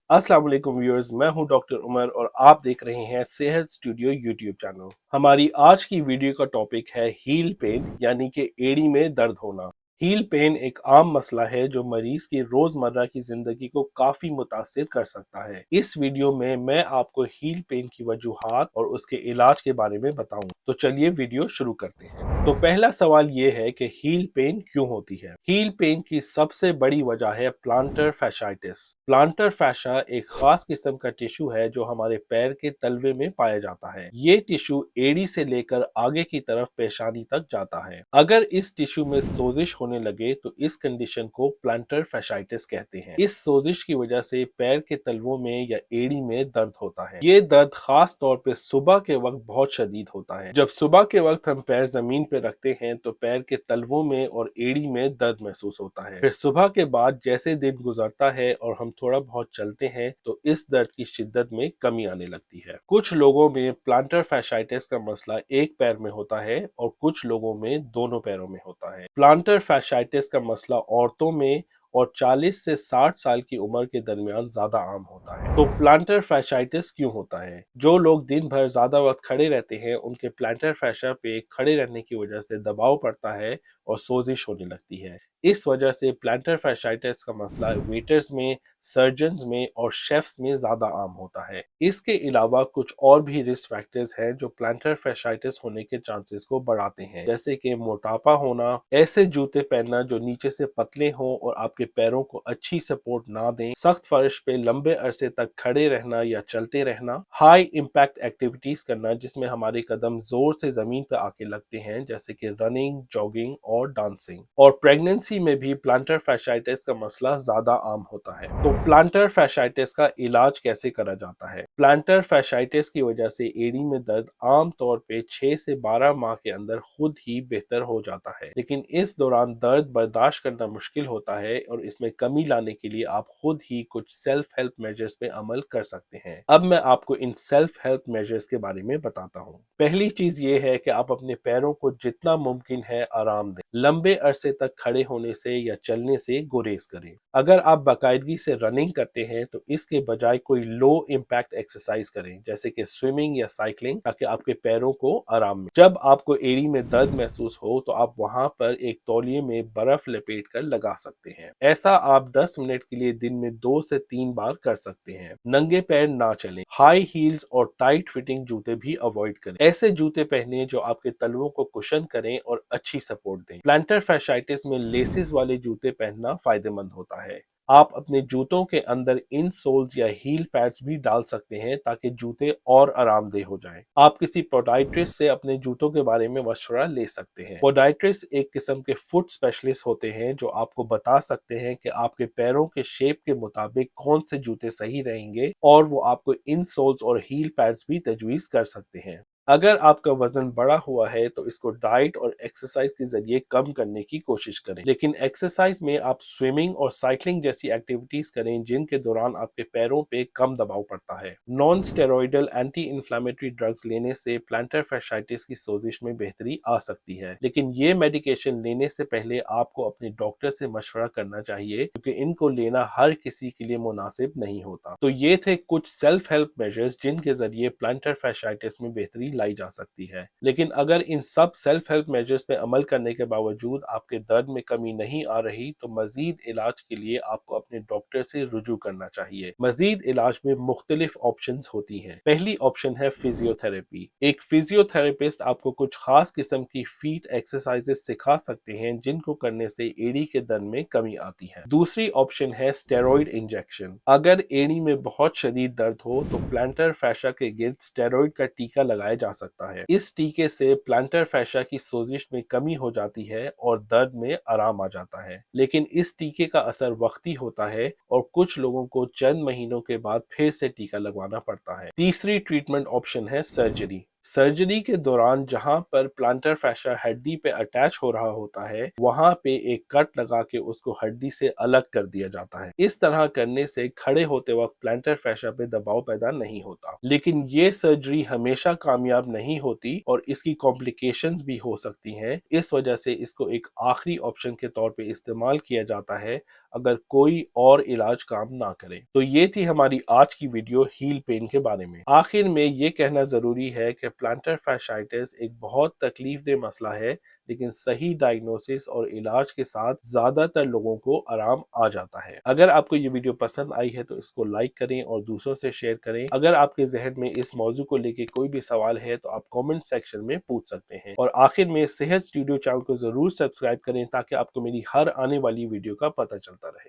अस्सलाम वालेकुम व्यूअर्स, मैं हूं डॉक्टर उमर और आप देख रहे हैं सेहत स्टूडियो यूट्यूब चैनल। हमारी आज की वीडियो का टॉपिक है हील पेन यानी कि एड़ी में दर्द होना। हील पेन एक आम मसला है जो मरीज की रोजमर्रा की जिंदगी को काफी मुतासिर कर सकता है। इस वीडियो में मैं आपको हील पेन की वजूहात और उसके इलाज के बारे में बताऊंगा। तो चलिए वीडियो शुरू करते हैं। तो पहला सवाल ये है कि हील पेन क्यों होती है। हील पेन की सबसे बड़ी वजह है प्लांटर फैशाइटिस। प्लांटर फैशा एक खास किस्म का टिश्यू है जो हमारे पैर के तलवे में पाया जाता है। ये टिश्यू एड़ी से लेकर आगे की तरफ पेशानी तक जाता है। अगर इस टिश्यू में सोजिश होने लगे तो इस कंडीशन को प्लांटर फैशाइटिस कहते हैं। इस सोजिश की वजह से पैर के तलवों में या एड़ी में दर्द होता है। ये दर्द खास तौर पे सुबह के वक्त बहुत शदीद होता है। जब सुबह के वक्त हम पैर जमीन पे रखते हैं तो पैर के तलवों में और एड़ी में दर्द महसूस होता है। फिर सुबह के बाद जैसे दिन गुजरता है और हम थोड़ा बहुत चलते हैं तो इस दर्द की शिद्दत में कमी आने लगती है। कुछ लोगों में प्लांटर फैशाइटिस का मसला एक पैर में होता है और कुछ लोगों में दोनों पैरों में होता है। प्लांटर फैशाइटिस का मसला औरतों में और 40 से 60 साल की उम्र के दरमियान ज्यादा आम होता है। तो प्लांटर फैशाइटिस क्यों होता है? जो लोग दिन भर ज्यादा वक्त खड़े रहते हैं उनके प्लांटर फैशा पे खड़े रहने की वजह से दबाव पड़ता है और सोजिश होने लगती है। इस वजह से प्लांटर फैशाइटिस का मसला वेटर्स में, सर्जन्स में और शेफ्स में ज्यादा आम होता है। इसके अलावा कुछ और भी रिस्क फैक्टर्स हैं जो प्लांटर फैशाइटिस होने के चांसेस को बढ़ाते हैं, जैसे कि मोटापा होना, ऐसे जूते पहनना जो नीचे से पतले हों और आपके पैरों को अच्छी सपोर्ट ना दें, सख्त फर्श पे लंबे अरसे तक खड़े रहना या चलते रहना, हाई इम्पैक्ट एक्टिविटीज करना जिसमें हमारे कदम जोर से जमीन पर आके लगते हैं, जैसे कि रनिंग, जॉगिंग और डांसिंग। और प्रेगनेंसी में भी प्लांटर फैशाइटिस का मसला ज्यादा आम होता है। तो प्लांटर फैशाइटिस का इलाज कैसे करा जाता है? प्लांटर फैशाइटिस की वजह से एड़ी में दर्द आम तौर पे 6 से 12 माह के अंदर खुद ही बेहतर हो जाता है, लेकिन इस दौरान दर्द बर्दाश्त करना मुश्किल होता है और इसमें कमी लाने के लिए आप खुद ही कुछ सेल्फ हेल्प मेजर्स पे अमल कर सकते हैं। अब मैं आपको इन सेल्फ हेल्प मेजर्स के बारे में बताता हूँ। पहली चीज ये है कि आप अपने पैरों को जितना मुमकिन है आराम दें। लंबे अरसे तक खड़े होने से या चलने से गुरेज करें। अगर आप बाकायदगी से रनिंग करते हैं तो इसके बजाय कोई लो इम्पैक्ट एक्सरसाइज करें, जैसे कि स्विमिंग या साइकिलिंग, ताकि आपके पैरों को आराम मिले। जब आपको एड़ी में दर्द महसूस हो तो आप वहां पर एक तौलिए में बर्फ लपेट कर लगा सकते हैं। ऐसा आप 10 मिनट के लिए दिन में 2 से 3 बार कर सकते हैं। नंगे पैर ना चलें। हाई हील्स और टाइट फिटिंग जूते भी अवॉइड करें। ऐसे जूते पहने जो आपके तलवों को कुशन करें और अच्छी सपोर्ट दें। प्लांटर फैशाइटिस में लेसिस वाले जूते पहनना फायदेमंद होता है। आप अपने जूतों के अंदर इन सोल्स या हील पैड्स भी डाल सकते हैं ताकि जूते और आरामदेह हो जाएं। आप किसी पोडाइट्रिस्ट से अपने जूतों के बारे में मशवरा ले सकते हैं। पोडाइट्रिस्ट एक किस्म के फुट स्पेशलिस्ट होते हैं जो आपको बता सकते हैं कि आपके पैरों के शेप के मुताबिक कौन से जूते सही रहेंगे और वो आपको इन सोल्स और हील पैड्स भी तजवीज कर सकते हैं। अगर आपका वजन बढ़ा हुआ है तो इसको डाइट और एक्सरसाइज के जरिए कम करने की कोशिश करें, लेकिन एक्सरसाइज में आप स्विमिंग और साइकिलिंग जैसी एक्टिविटीज करें जिनके दौरान आपके पैरों पे कम दबाव पड़ता है। Non steroidal anti inflammatory drugs लेने से प्लांटर फैशाइटिस की सोजिश में बेहतरी आ सकती है, लेकिन ये मेडिकेशन लेने से पहले आपको अपने डॉक्टर से मशवरा करना चाहिए क्योंकि इनको लेना हर किसी के लिए मुनासिब नहीं होता। तो ये थे कुछ सेल्फ हेल्प मेजर्स जिनके जरिए प्लांटर फैशाइटिस में बेहतरी लाई जा सकती है। लेकिन अगर इन सब सेल्फ हेल्प मेजर्स पे अमल करने के बावजूद आपके दर्द में कमी नहीं आ रही तो मजीद इलाज के लिए आपको अपने डॉक्टर से रुजू करना चाहिए। मजीद इलाज में मुख्तलिफ ऑप्शंस होती हैं। पहली ऑप्शन है फिजियोथेरेपी। एक फिजियोथेरेपिस्ट आपको कुछ खास किस्म की फीट एक्सरसाइजेस सिखा सकते हैं जिनको करने से एड़ी के दर्द में कमी आती है। दूसरी ऑप्शन है स्टेरॉइड इंजेक्शन। अगर एड़ी में बहुत शदीद दर्द हो तो प्लांटर फैशा के गिर्द स्टेरॉइड का टीका लगाया जा सकता है। इस टीके से प्लांटर फैशा की सोजिश में कमी हो जाती है और दर्द में आराम आ जाता है, लेकिन इस टीके का असर वक्ती होता है और कुछ लोगों को चंद महीनों के बाद फिर से टीका लगवाना पड़ता है। तीसरी ट्रीटमेंट ऑप्शन है सर्जरी। सर्जरी के दौरान जहां पर प्लांटर फैशा हड्डी पे अटैच हो रहा होता है वहां पे एक कट लगा के उसको हड्डी से अलग कर दिया जाता है। इस तरह करने से खड़े होते वक्त प्लांटर फैशा पे दबाव पैदा नहीं होता, लेकिन ये सर्जरी हमेशा कामयाब नहीं होती और इसकी कॉम्प्लिकेशंस भी हो सकती हैं। इस वजह से इसको एक आखिरी ऑप्शन के तौर पे इस्तेमाल किया जाता है اگر کوئی اور علاج کام نہ کرے۔ تو یہ تھی ہماری آج کی ویڈیو ہیل پین کے بارے میں۔ آخر میں یہ کہنا ضروری ہے کہ پلانٹر فیشائٹس ایک بہت تکلیف دہ مسئلہ ہے، لیکن صحیح ڈائگنوسس اور علاج کے ساتھ زیادہ تر لوگوں کو آرام آ جاتا ہے۔ اگر آپ کو یہ ویڈیو پسند آئی ہے تو اس کو لائک کریں اور دوسروں سے شیئر کریں۔ اگر آپ کے ذہن میں اس موضوع کو لے کے کوئی بھی سوال ہے تو آپ کامنٹ سیکشن میں پوچھ سکتے ہیں، اور آخر میں صحت اسٹوڈیو چینل کو ضرور سبسکرائب کریں تاکہ آپ کو میری ہر آنے والی ویڈیو کا پتہ چلتا رہے۔